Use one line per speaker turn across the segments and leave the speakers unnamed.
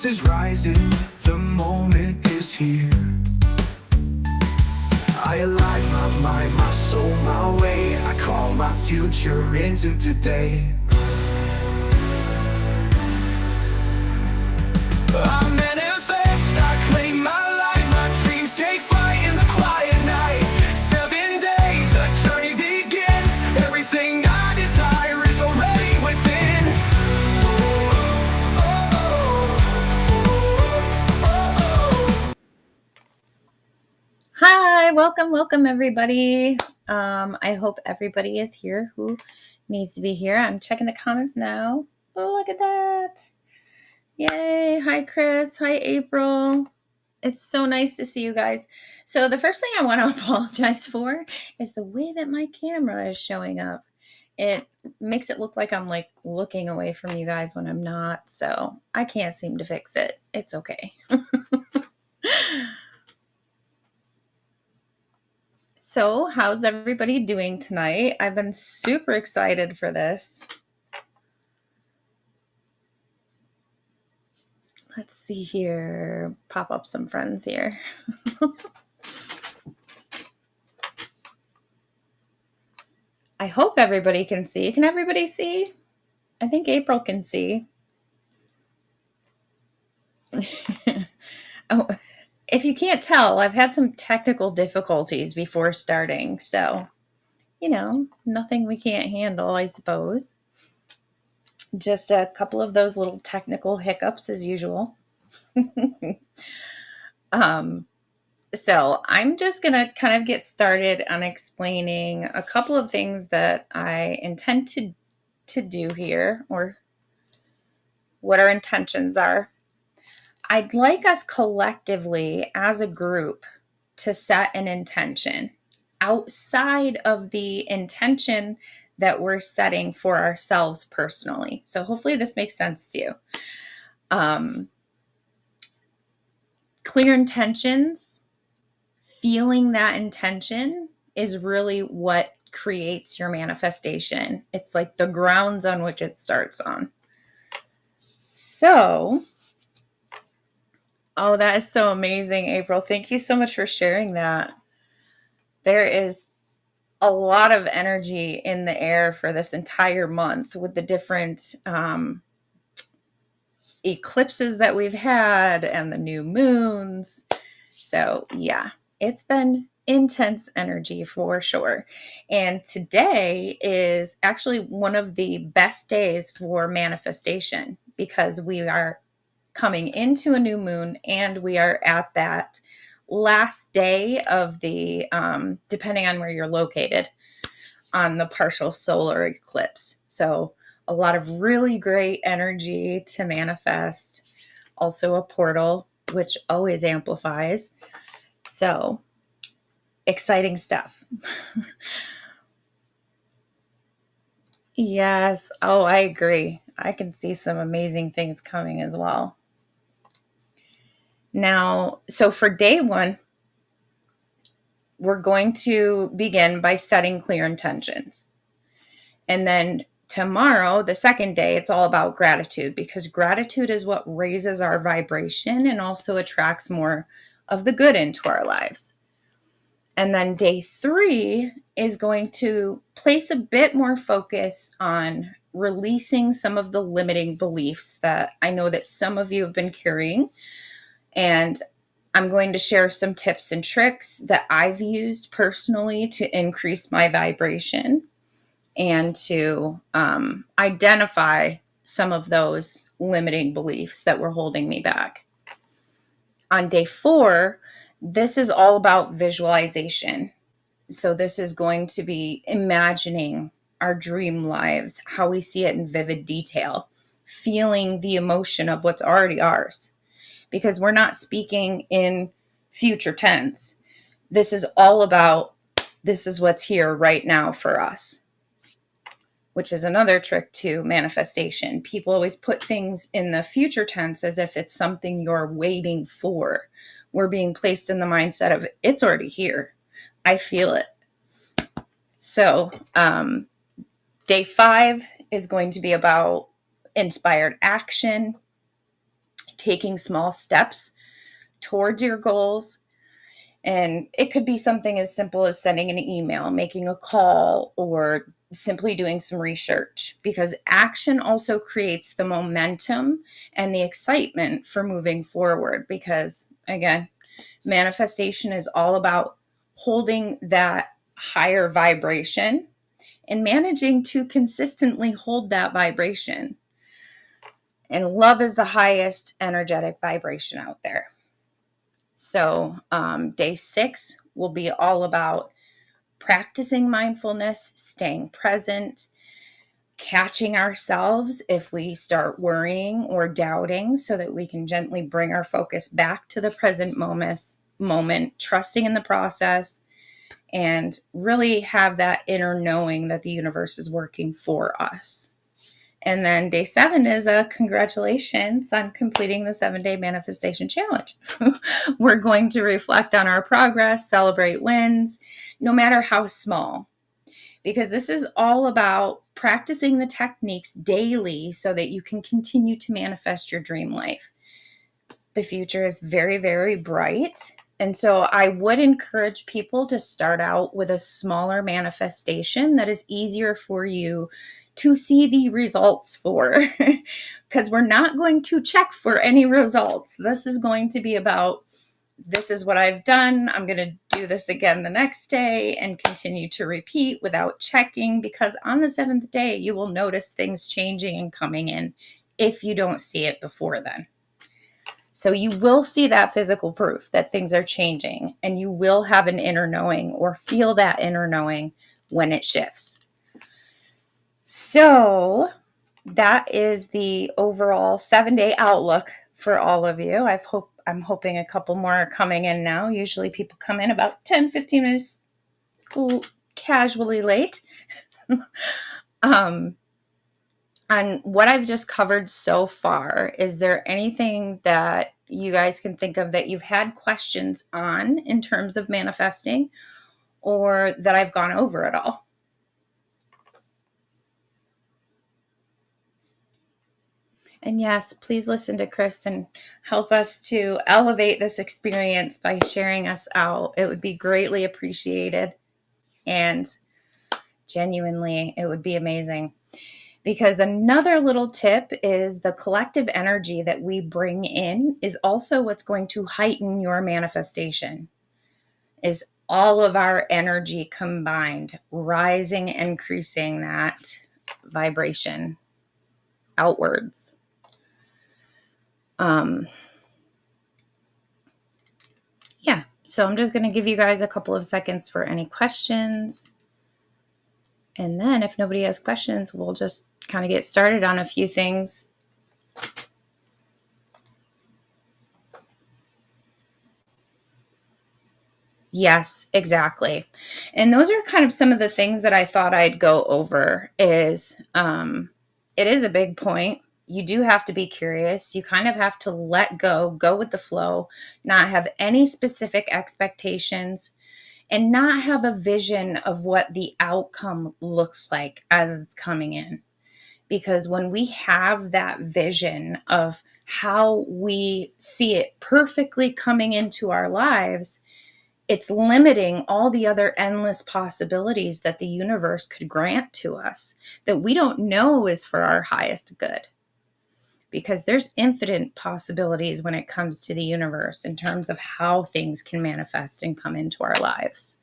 consciousness is rising, the moment is here. I align my mind, my soul, my way. I call my future into today. I manifest, I claim my life. My dreams take flight in the quiet night. 7 days, a journey begins. Everything I desire is already within.
Hi, welcome everybody. I hope everybody is here who needs to be here. I'm checking the comments now. Oh, look at that. Yay. Hi, Chris. Hi, April. It's so nice to see you guys. So the first thing I want to apologize for is the way that my camera is showing up. It makes it look like I'm like looking away from you guys when I'm not. So I can't seem to fix it. It's okay. So, how's everybody doing tonight? I've been super excited for this. Let's see here. Pop up some friends here. I hope everybody can see. Can everybody see? I think April can see. Oh, if you can't tell, I've had some technical difficulties before starting. So, nothing we can't handle, I suppose. Just a couple of those little technical hiccups as usual. So I'm just going to kind of get started on explaining a couple of things that I intend to do here, or what our intentions are. I'd like us collectively as a group to set an intention outside of the intention that we're setting for ourselves personally. So hopefully this makes sense to you. Clear intentions, feeling that intention is really what creates your manifestation. It's like the grounds on which it starts on. So, oh, that is so amazing, April. Thank you so much for sharing that. There is a lot of energy in the air for this entire month with the different eclipses that we've had and the new moons. So, yeah, it's been intense energy for sure. And today is actually one of the best days for manifestation because we are coming into a new moon and we are at that last day of the, depending on where you're located, on the partial solar eclipse. So a lot of really great energy to manifest. Also a portal, which always amplifies. So exciting stuff. Yes. Oh, I agree. I can see some amazing things coming as well. Now, so for day one, we're going to begin by setting clear intentions. And then tomorrow, the second day, it's all about gratitude because gratitude is what raises our vibration and also attracts more of the good into our lives. And then day 3 is going to place a bit more focus on releasing some of the limiting beliefs that I know that some of you have been carrying. And I'm going to share some tips and tricks that I've used personally to increase my vibration and to identify some of those limiting beliefs that were holding me back. On day 4, this is all about visualization. So this is going to be imagining our dream lives, how we see it in vivid detail, feeling the emotion of what's already ours. Because we're not speaking in future tense. This is all about, this is what's here right now for us, which is another trick to manifestation. People always put things in the future tense as if it's something you're waiting for. We're being placed in the mindset of it's already here. I feel it. So day 5 is going to be about inspired action, taking small steps towards your goals. And it could be something as simple as sending an email, making a call, or simply doing some research, because action also creates the momentum and the excitement for moving forward. Because again, manifestation is all about holding that higher vibration and managing to consistently hold that vibration. And love is the highest energetic vibration out there. So day 6 will be all about practicing mindfulness, staying present, catching ourselves if we start worrying or doubting, so that we can gently bring our focus back to the present moment, trusting in the process, and really have that inner knowing that the universe is working for us. And then day 7 is a congratulations on completing the 7-day manifestation challenge. We're going to reflect on our progress, celebrate wins, no matter how small, because this is all about practicing the techniques daily so that you can continue to manifest your dream life. The future is very, very bright. And so I would encourage people to start out with a smaller manifestation that is easier for you to see the results for, because we're not going to check for any results. This is going to be about, this is what I've done. I'm going to do this again the next day and continue to repeat without checking, because on the 7th day, you will notice things changing and coming in if you don't see it before then. So you will see that physical proof that things are changing, and you will have an inner knowing or feel that inner knowing when it shifts. So that is the overall 7-day outlook for all of you. I'm hoping a couple more are coming in now. Usually people come in about 10, 15 minutes casually late. On what I've just covered so far, is there anything that you guys can think of that you've had questions on in terms of manifesting, or that I've gone over at all? And yes, please listen to Chris and help us to elevate this experience by sharing us out. It would be greatly appreciated. And genuinely, it would be amazing. Because another little tip is the collective energy that we bring in is also what's going to heighten your manifestation. Is all of our energy combined, rising, increasing that vibration outwards. Yeah, so I'm just going to give you guys a couple of seconds for any questions. And then if nobody has questions, we'll just kind of get started on a few things. Yes, exactly. And those are kind of some of the things that I thought I'd go over. Is it is a big point. You do have to be curious. You kind of have to let go with the flow, not have any specific expectations, and not have a vision of what the outcome looks like as it's coming in. Because when we have that vision of how we see it perfectly coming into our lives, it's limiting all the other endless possibilities that the universe could grant to us that we don't know is for our highest good. Because there's infinite possibilities when it comes to the universe in terms of how things can manifest and come into our lives.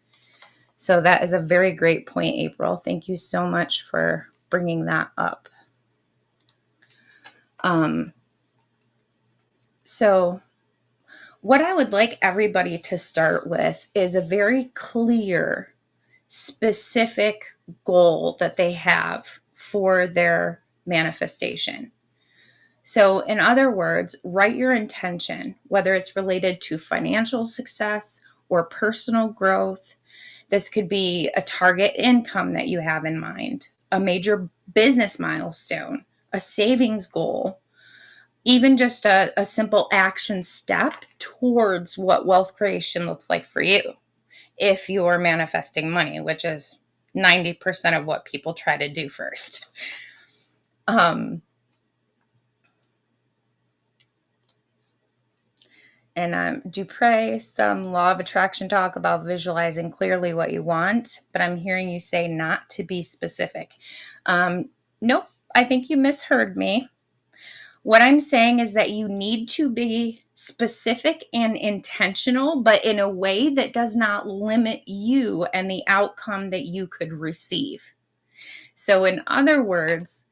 So that is a very great point, April. Thank you so much for bringing that up. So what I would like everybody to start with is a very clear, specific goal that they have for their manifestation. So in other words, write your intention, whether it's related to financial success or personal growth. This could be a target income that you have in mind, a major business milestone, a savings goal, even just a simple action step towards what wealth creation looks like for you. If you're manifesting money, which is 90% of what people try to do first. And Dupre, some law of attraction talk about visualizing clearly what you want, but I'm hearing you say not to be specific. Nope, I think you misheard me. What I'm saying is that you need to be specific and intentional, but in a way that does not limit you and the outcome that you could receive. So, in other words,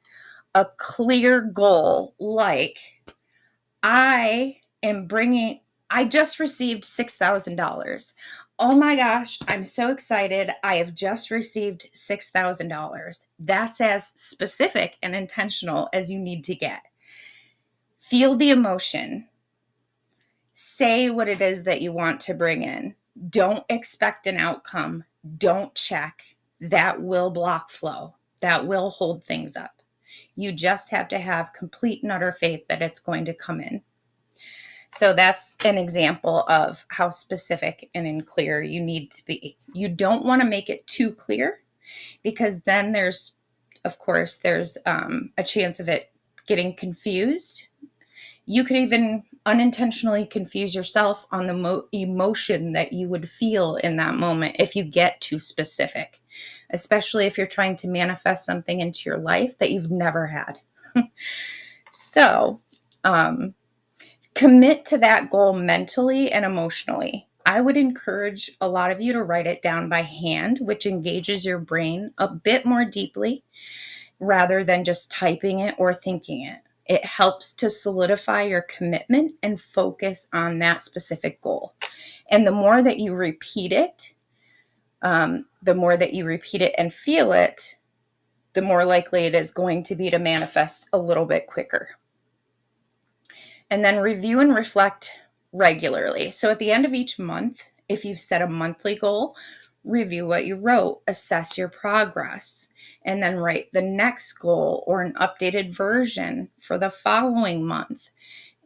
a clear goal like I just received $6,000. Oh my gosh, I'm so excited. I have just received $6,000. That's as specific and intentional as you need to get. Feel the emotion. Say what it is that you want to bring in. Don't expect an outcome. Don't check. That will block flow. That will hold things up. You just have to have complete and utter faith that it's going to come in. So that's an example of how specific and clear you need to be. You don't want to make it too clear because then there's a chance of it getting confused. You could even unintentionally confuse yourself on the emotion that you would feel in that moment if you get too specific, especially if you're trying to manifest something into your life that you've never had. So, commit to that goal mentally and emotionally. I would encourage a lot of you to write it down by hand, which engages your brain a bit more deeply rather than just typing it or thinking it. It helps to solidify your commitment and focus on that specific goal. And the more that you repeat it, and feel it, the more likely it is going to be to manifest a little bit quicker. And then review and reflect regularly. So at the end of each month, if you've set a monthly goal, review what you wrote, assess your progress, and then write the next goal or an updated version for the following month.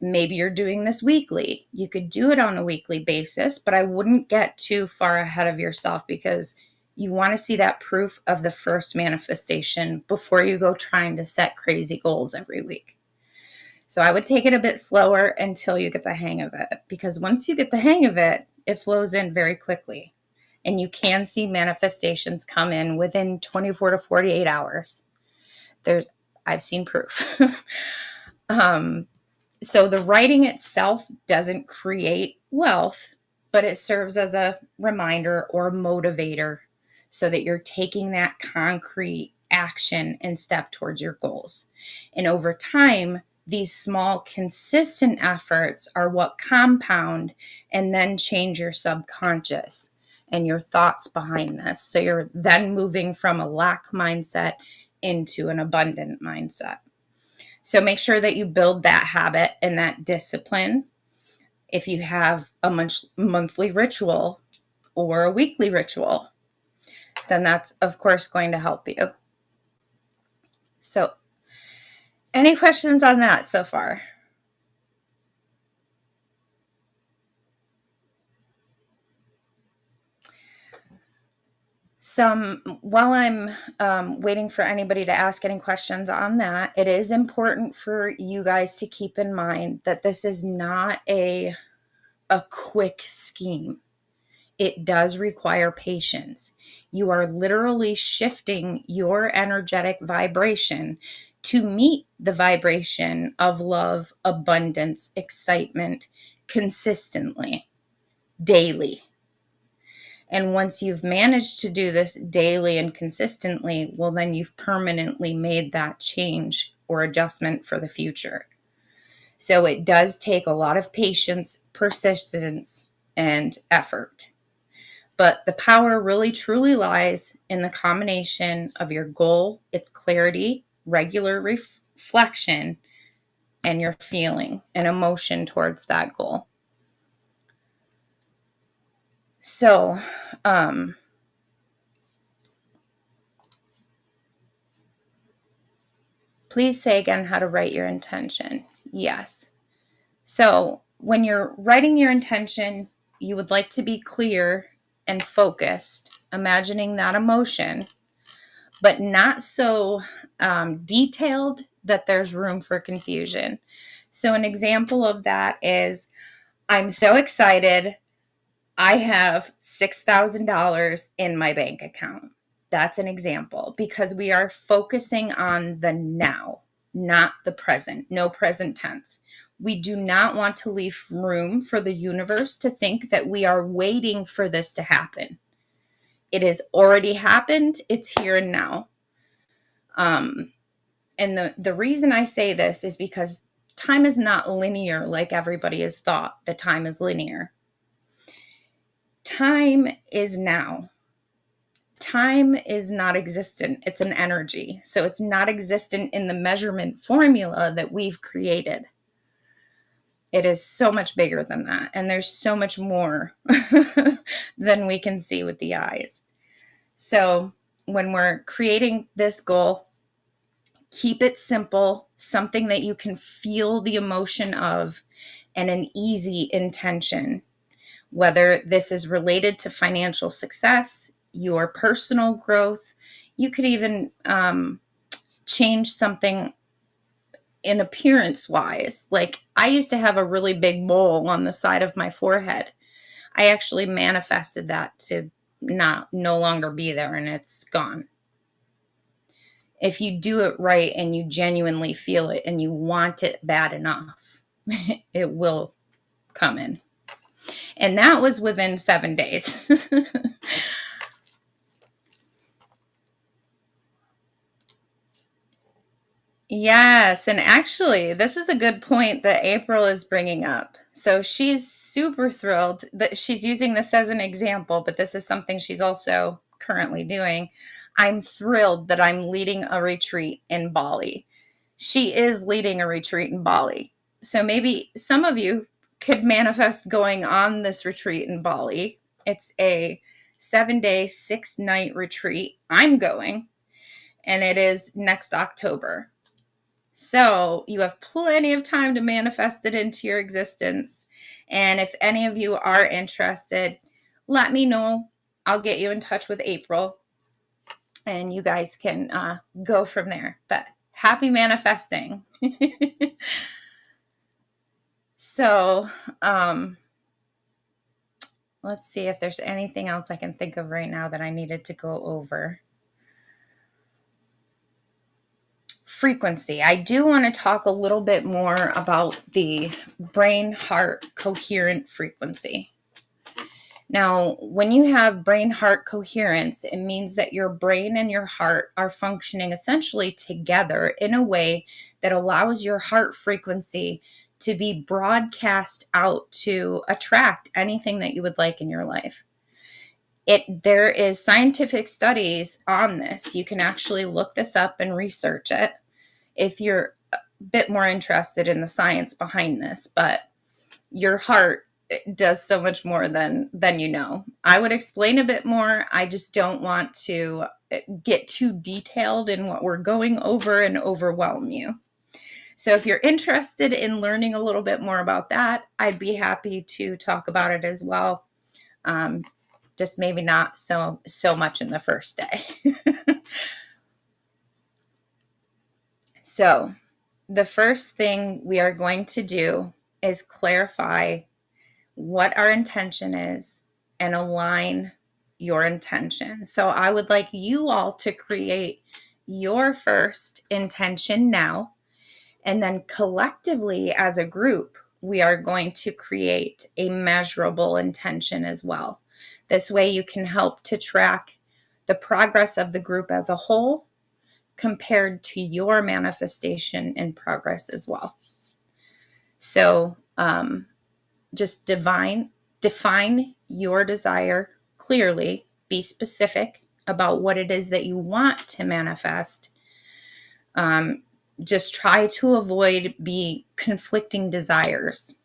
Maybe you're doing this weekly. You could do it on a weekly basis, but I wouldn't get too far ahead of yourself because you want to see that proof of the first manifestation before you go trying to set crazy goals every week. So I would take it a bit slower until you get the hang of it, because once you get the hang of it, it flows in very quickly. And you can see manifestations come in within 24 to 48 hours. I've seen proof. So the writing itself doesn't create wealth, but it serves as a reminder or motivator so that you're taking that concrete action and step towards your goals. And over time, these small, consistent efforts are what compound and then change your subconscious and your thoughts behind this. So you're then moving from a lack mindset into an abundant mindset. So make sure that you build that habit and that discipline. If you have a monthly ritual or a weekly ritual, then that's, of course, going to help you. So, any questions on that so far? While I'm waiting for anybody to ask any questions on that, it is important for you guys to keep in mind that this is not a quick scheme. It does require patience. You are literally shifting your energetic vibration to meet the vibration of love, abundance, excitement consistently, daily. And once you've managed to do this daily and consistently, well, then you've permanently made that change or adjustment for the future. So it does take a lot of patience, persistence, and effort. But the power really truly lies in the combination of your goal, its clarity, regular reflection, and your feeling and emotion towards that goal. So, please say again how to write your intention. Yes. So when you're writing your intention, you would like to be clear and focused, imagining that emotion, but not so detailed that there's room for confusion. So an example of that is, I'm so excited. I have $6,000 in my bank account. That's an example, because we are focusing on the now, not the present. No present tense. We do not want to leave room for the universe to think that we are waiting for this to happen. It has already happened. It's here and now. And the reason I say this is because time is not linear like everybody has thought that time is linear. Time is now. Time is not existent. It's an energy. So it's not existent in the measurement formula that we've created. It is so much bigger than that. And there's so much more than we can see with the eyes. So when we're creating this goal, keep it simple, something that you can feel the emotion of, and an easy intention. Whether this is related to financial success, your personal growth, you could even change something in appearance wise. Like, I used to have a really big mole on the side of my forehead. I actually manifested that to no longer be there, and it's gone. If you do it right and you genuinely feel it and you want it bad enough, it will come in. And that was within 7 days. Yes, and actually, this is a good point that April is bringing up. So she's super thrilled that she's using this as an example, but this is something she's also currently doing. I'm thrilled that I'm leading a retreat in Bali. She is leading a retreat in Bali. So maybe some of you could manifest going on this retreat in Bali. It's a 7-day, 6-night retreat. I'm going, and it is next October. So you have plenty of time to manifest it into your existence. And if any of you are interested, let me know. I'll get you in touch with April, and you guys can go from there. But happy manifesting. So let's see if there's anything else I can think of right now that I needed to go over. Frequency. I do want to talk a little bit more about the brain-heart coherent frequency. Now, when you have brain-heart coherence, it means that your brain and your heart are functioning essentially together in a way that allows your heart frequency to be broadcast out to attract anything that you would like in your life. There is scientific studies on this. You can actually look this up and research it if you're a bit more interested in the science behind this. But your heart does so much more than you know. I would explain a bit more. I just don't want to get too detailed in what we're going over and overwhelm you. So if you're interested in learning a little bit more about that, I'd be happy to talk about it as well. Just maybe not so much in the first day. So the first thing we are going to do is clarify what our intention is and align your intention. So I would like you all to create your first intention now, and then collectively as a group, we are going to create a measurable intention as well. This way you can help to track the progress of the group as a whole compared to your manifestation in progress as well. So just define your desire clearly. Be specific about what it is that you want to manifest. Just try to avoid conflicting desires.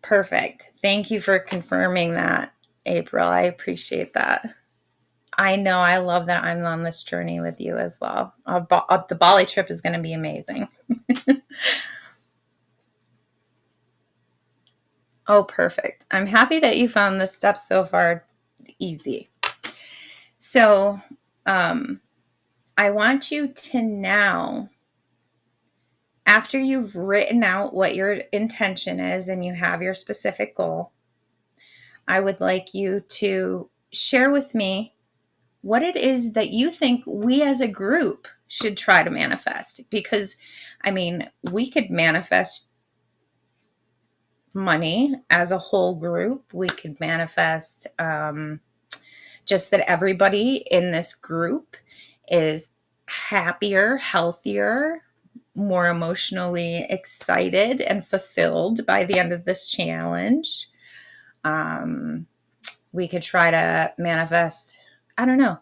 Perfect. Thank you for confirming that, April. I appreciate that. I know. I love that I'm on this journey with you as well. The Bali trip is going to be amazing. Oh, perfect. I'm happy that you found the steps so far easy. So I want you to now After you've written out what your intention is and you have your specific goal, I would like you to share with me what it is that you think we as a group should try to manifest. Because, I mean, we could manifest money as a whole group. We could manifest just that everybody in this group is happier, healthier, more emotionally excited and fulfilled by the end of this challenge. We could try to manifest, I don't know,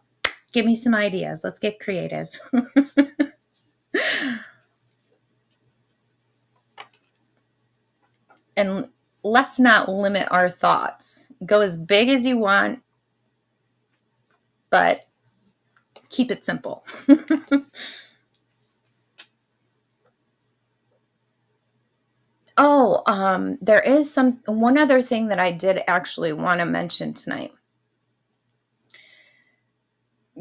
give me some ideas. Let's get creative. And let's not limit our thoughts. Go as big as you want, but keep it simple. There is one other thing that I did actually want to mention tonight.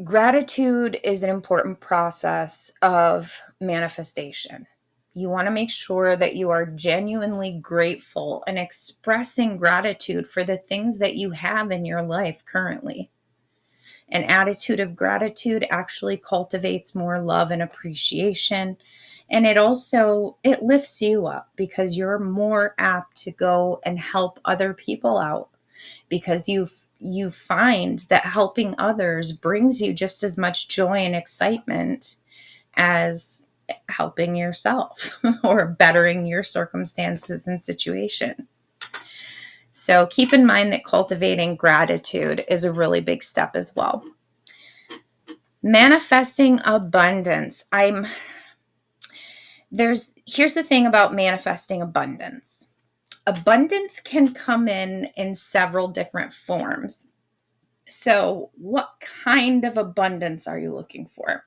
Gratitude is an important process of manifestation. You want to make sure that you are genuinely grateful and expressing gratitude for the things that you have in your life currently. An attitude of gratitude actually cultivates more love and appreciation. And it lifts you up because you're more apt to go and help other people out, because you find that helping others brings you just as much joy and excitement as helping yourself or bettering your circumstances and situation. So keep in mind that cultivating gratitude is a really big step as well. Manifesting abundance. Here's the thing about manifesting abundance. Abundance can come in several different forms. So what kind of abundance are you looking for?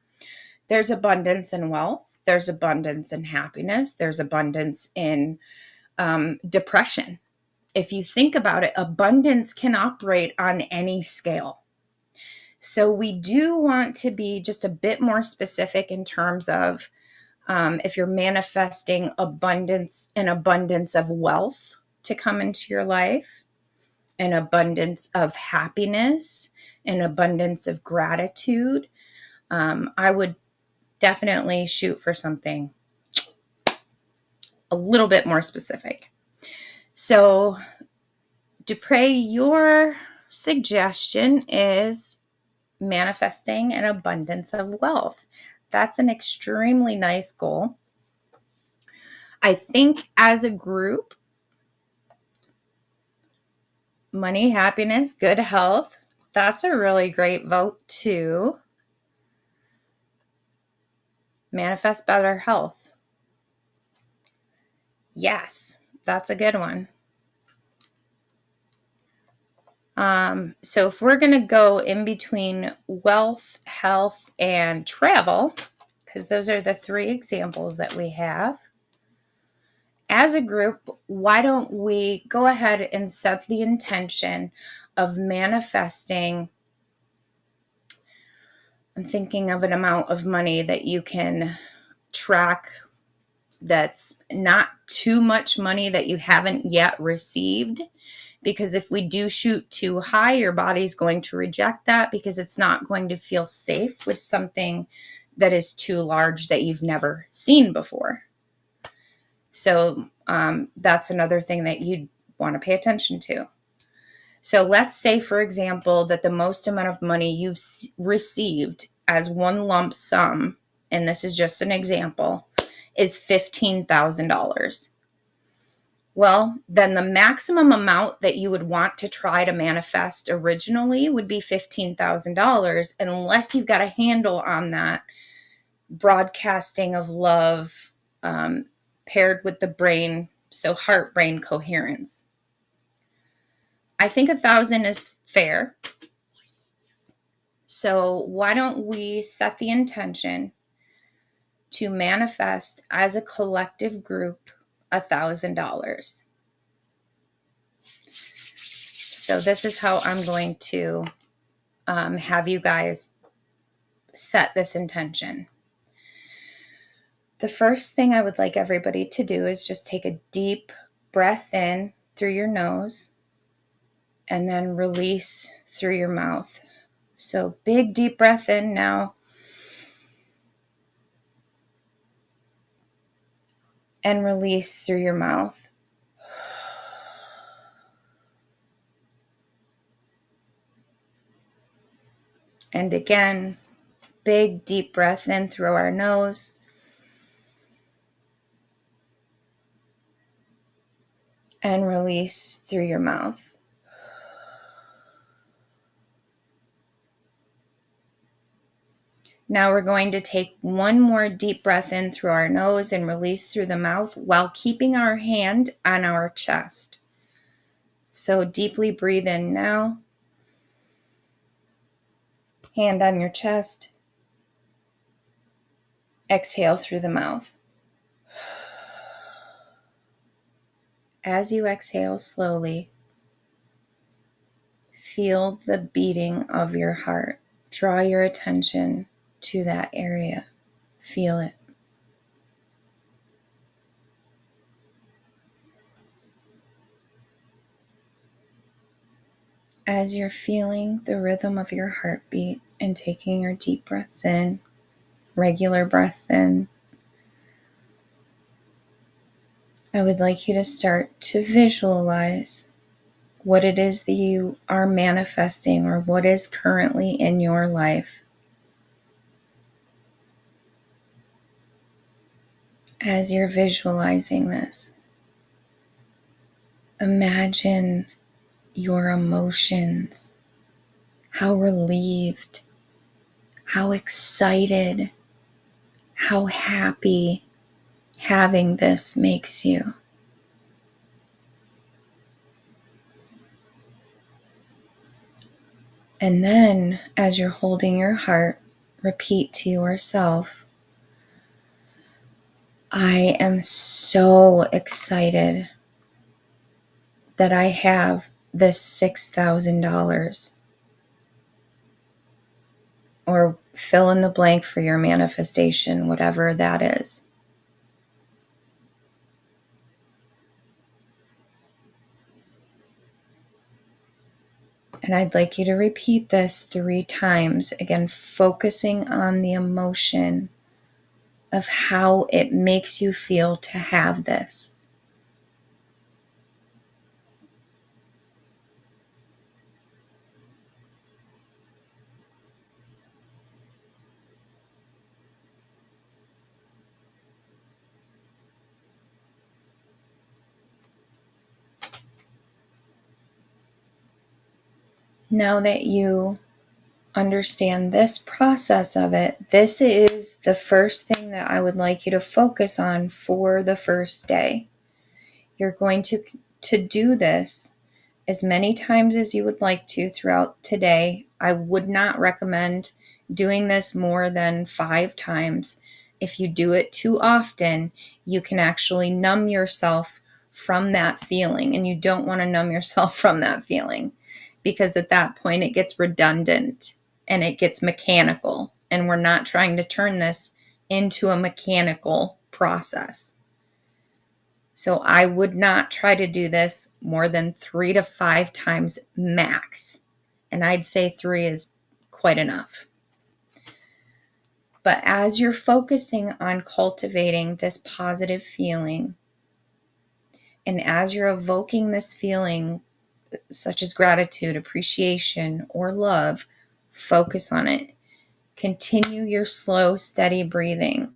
There's abundance in wealth. There's abundance in happiness. There's abundance in depression. If you think about it, abundance can operate on any scale. So we do want to be just a bit more specific in terms of if you're manifesting an abundance of wealth to come into your life, an abundance of happiness, an abundance of gratitude, I would definitely shoot for something a little bit more specific. So, Dupre, your suggestion is manifesting an abundance of wealth. That's an extremely nice goal. I think as a group, money, happiness, good health, that's a really great vote too. Manifest better health. Yes, that's a good one. So if we're going to go in between wealth, health, and travel, because those are the three examples that we have, as a group, why don't we go ahead and set the intention of manifesting? I'm thinking of an amount of money that you can track that's not too much money that you haven't yet received. Because if we do shoot too high, your body's going to reject that because it's not going to feel safe with something that is too large that you've never seen before. So that's another thing that you'd want to pay attention to. So let's say, for example, that the most amount of money you've received as one lump sum, and this is just an example, is $15,000. Well, then the maximum amount that you would want to try to manifest originally would be $15,000, unless you've got a handle on that broadcasting of love paired with the brain, so heart-brain coherence. I think 1,000 is fair. So why don't we set the intention to manifest as a collective group $1,000. So this is how I'm going to have you guys set this intention. The first thing I would like everybody to do is just take a deep breath in through your nose and then release through your mouth. So big deep breath in now and release through your mouth. And again, big deep breath in through our nose and release through your mouth. Now we're going to take one more deep breath in through our nose and release through the mouth while keeping our hand on our chest. So deeply breathe in now. Hand on your chest. Exhale through the mouth. As you exhale slowly, feel the beating of your heart. Draw your attention to that area. Feel it. As you're feeling the rhythm of your heartbeat and taking your deep breaths in, regular breaths in, I would like you to start to visualize what it is that you are manifesting or what is currently in your life. As you're visualizing this, imagine your emotions, how relieved, how excited, how happy having this makes you. And then, as you're holding your heart, repeat to yourself, I am so excited that I have this $6,000. Or fill in the blank for your manifestation, whatever that is. And I'd like you to repeat this 3 times, again, focusing on the emotion of how it makes you feel to have this. Now that you understand this process of it, this is the first thing that I would like you to focus on for the first day. You're going to do this as many times as you would like to throughout today. I would not recommend doing this more than 5 times. If you do it too often, you can actually numb yourself from that feeling, and you don't want to numb yourself from that feeling, because at that point it gets redundant and it gets mechanical, and we're not trying to turn this into a mechanical process. So I would not try to do this more than 3 to 5 times max. And I'd say 3 is quite enough. But as you're focusing on cultivating this positive feeling, and as you're evoking this feeling, such as gratitude, appreciation, or love, focus on it. Continue your slow, steady breathing.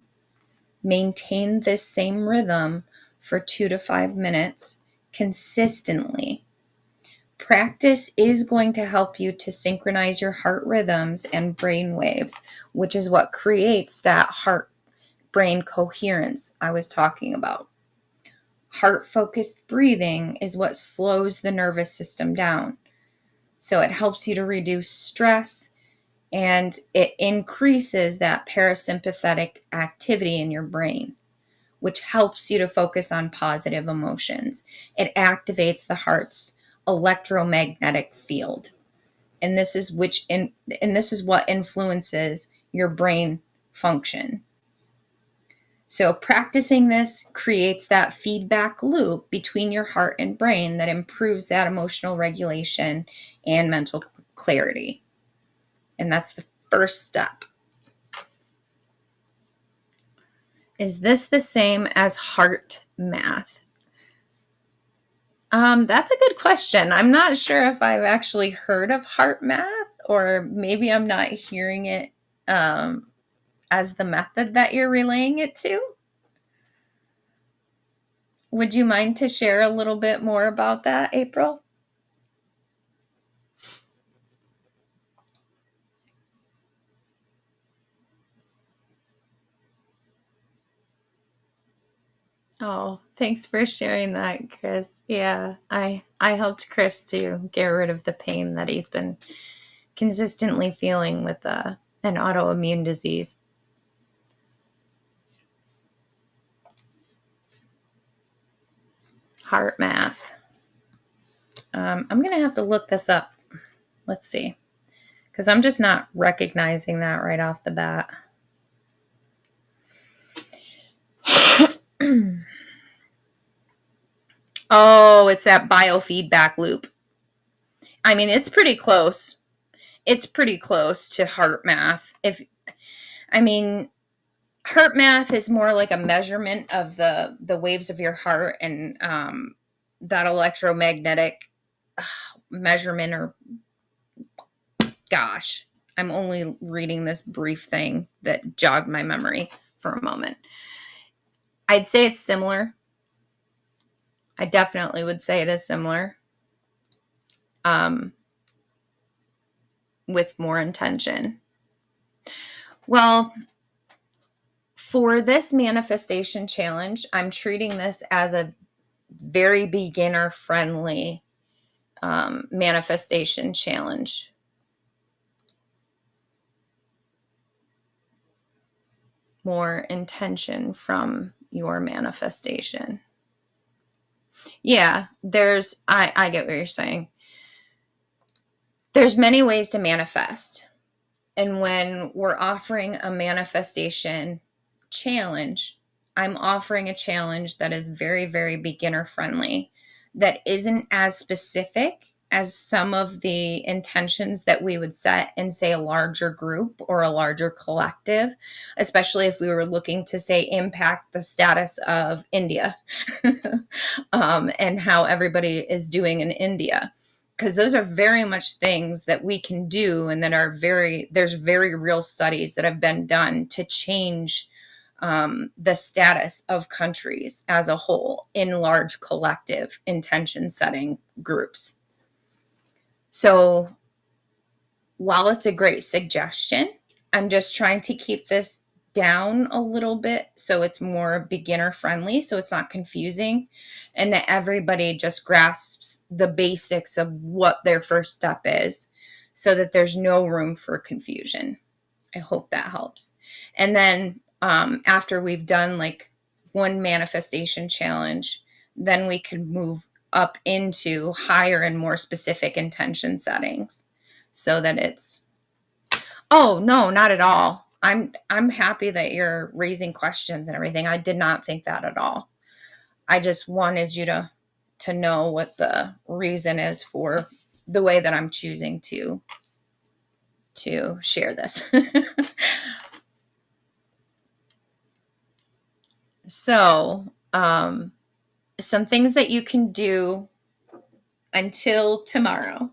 Maintain this same rhythm for 2 to 5 minutes consistently. Practice is going to help you to synchronize your heart rhythms and brain waves, which is what creates that heart-brain coherence I was talking about. Heart-focused breathing is what slows the nervous system down. So it helps you to reduce stress, and it increases that parasympathetic activity in your brain, which helps you to focus on positive emotions. It activates the heart's electromagnetic field. And this is what influences your brain function. So practicing this creates that feedback loop between your heart and brain that improves that emotional regulation and mental clarity. And that's the first step. Is this the same as heart math? That's a good question. I'm not sure if I've actually heard of heart math, or maybe I'm not hearing it as the method that you're relaying it to. Would you mind to share a little bit more about that, April? Oh, thanks for sharing that, Chris. Yeah, I helped Chris to get rid of the pain that he's been consistently feeling with an autoimmune disease. Heart math. I'm going to have to look this up. Let's see. Because I'm just not recognizing that right off the bat. Oh, it's that biofeedback loop. I mean, it's pretty close. It's pretty close to heart math. Heart math is more like a measurement of the waves of your heart and that electromagnetic measurement, or gosh, I'm only reading this brief thing that jogged my memory for a moment. I'd say it's similar. I definitely would say it is similar, with more intention. Well, for this manifestation challenge, I'm treating this as a very beginner friendly manifestation challenge. More intention from your manifestation. Yeah, I get what you're saying. There's many ways to manifest. And when we're offering a manifestation challenge, I'm offering a challenge that is very, very beginner friendly, that isn't as specific as some of the intentions that we would set in, say, a larger group or a larger collective, especially if we were looking to, say, impact the status of India and how everybody is doing in India. Because those are very much things that we can do, and that are there's very real studies that have been done to change the status of countries as a whole in large collective intention setting groups. So while it's a great suggestion, I'm just trying to keep this down a little bit so it's more beginner friendly, so it's not confusing, and that everybody just grasps the basics of what their first step is, so that there's no room for confusion. I hope that helps. And then after we've done like one manifestation challenge, then we can move up into higher and more specific intention settings, so that it's, oh, no, not at all. I'm happy that you're raising questions and everything. I did not think that at all. I just wanted you to know what the reason is for the way that I'm choosing to share this. So, some things that you can do until tomorrow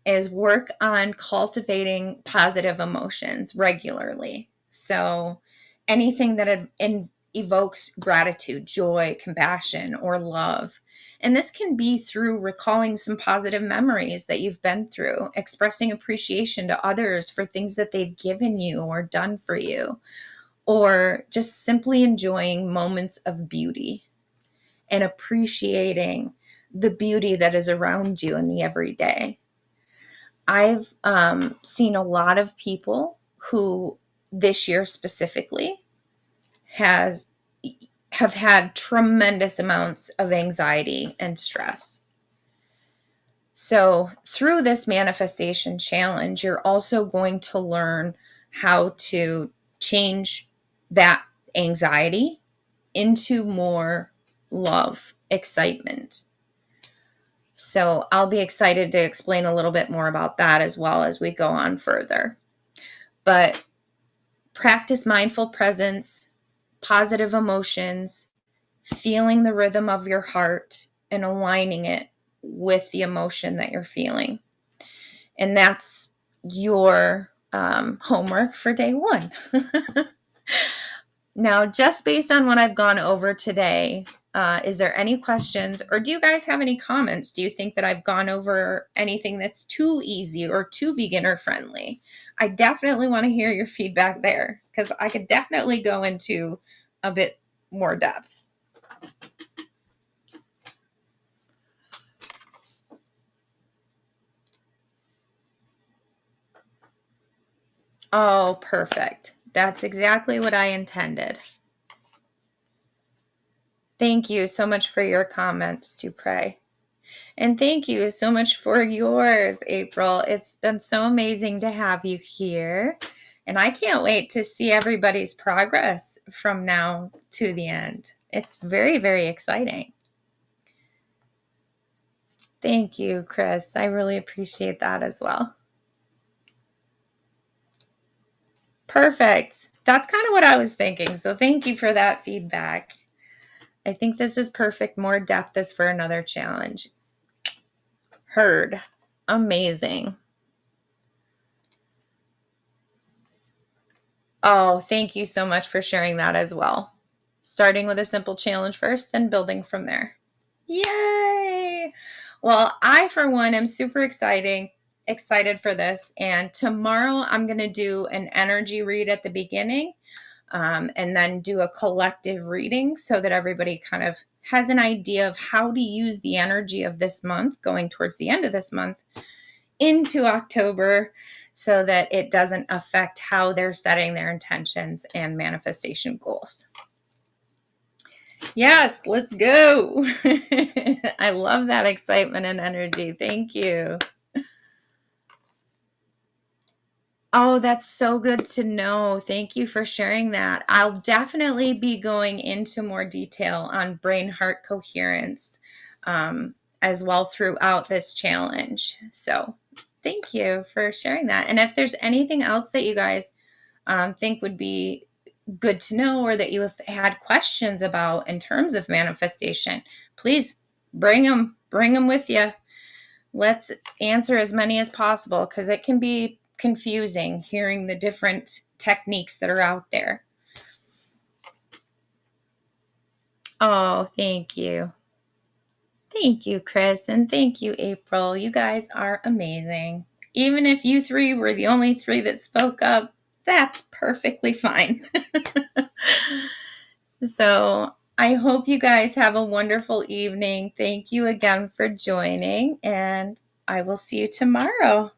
is work on cultivating positive emotions regularly. So anything that evokes gratitude, joy, compassion, or love. And this can be through recalling some positive memories that you've been through, expressing appreciation to others for things that they've given you or done for you, or just simply enjoying moments of beauty and appreciating the beauty that is around you in the everyday. I've seen a lot of people who this year specifically have had tremendous amounts of anxiety and stress. So through this manifestation challenge, you're also going to learn how to change that anxiety into more love, excitement. So I'll be excited to explain a little bit more about that as well as we go on further. But practice mindful presence, positive emotions, feeling the rhythm of your heart and aligning it with the emotion that you're feeling. And that's your homework for day 1. Now, just based on what I've gone over today, is there any questions, or do you guys have any comments? Do you think that I've gone over anything that's too easy or too beginner friendly? I definitely want to hear your feedback there, because I could definitely go into a bit more depth. Oh, perfect. That's exactly what I intended. Thank you so much for your comments, to pray. And thank you so much for yours, April. It's been so amazing to have you here. And I can't wait to see everybody's progress from now to the end. It's very, very exciting. Thank you, Chris. I really appreciate that as well. Perfect. That's kind of what I was thinking. So thank you for that feedback. I think this is perfect. More depth is for another challenge. Heard. Amazing. Oh, thank you so much for sharing that as well. Starting with a simple challenge first, then building from there. Yay! Well, I, for one, am super excited for this. And tomorrow I'm going to do an energy read at the beginning, and then do a collective reading so that everybody kind of has an idea of how to use the energy of this month, going towards the end of this month, into October, so that it doesn't affect how they're setting their intentions and manifestation goals. Yes, let's go. I love that excitement and energy. Thank you. Oh, that's so good to know. Thank you for sharing that. I'll definitely be going into more detail on brain-heart coherence as well throughout this challenge. So thank you for sharing that. And if there's anything else that you guys think would be good to know, or that you have had questions about in terms of manifestation, please bring them with you. Let's answer as many as possible, because it can be confusing hearing the different techniques that are out there. Oh, thank you. Thank you, Chris. And thank you, April. You guys are amazing. Even if you 3 were the only 3 that spoke up, that's perfectly fine. So I hope you guys have a wonderful evening. Thank you again for joining, and I will see you tomorrow.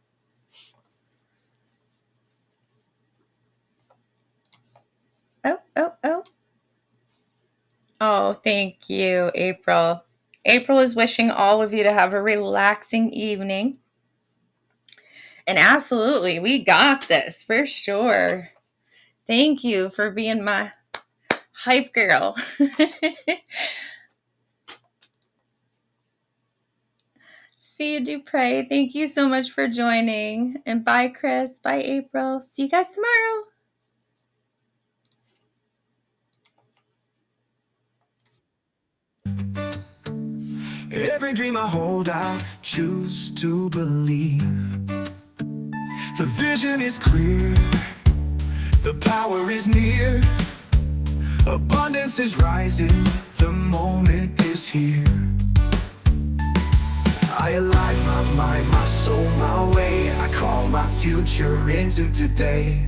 Oh, thank you, April. April is wishing all of you to have a relaxing evening. And absolutely, we got this for sure. Thank you for being my hype girl. See you, Dupre. Thank you so much for joining. And bye, Chris. Bye, April. See you guys tomorrow.
Every dream I hold, I choose to believe. The vision is clear, the power is near. Abundance is rising, the moment is here. I align my mind, my soul, my way. I call my future into today.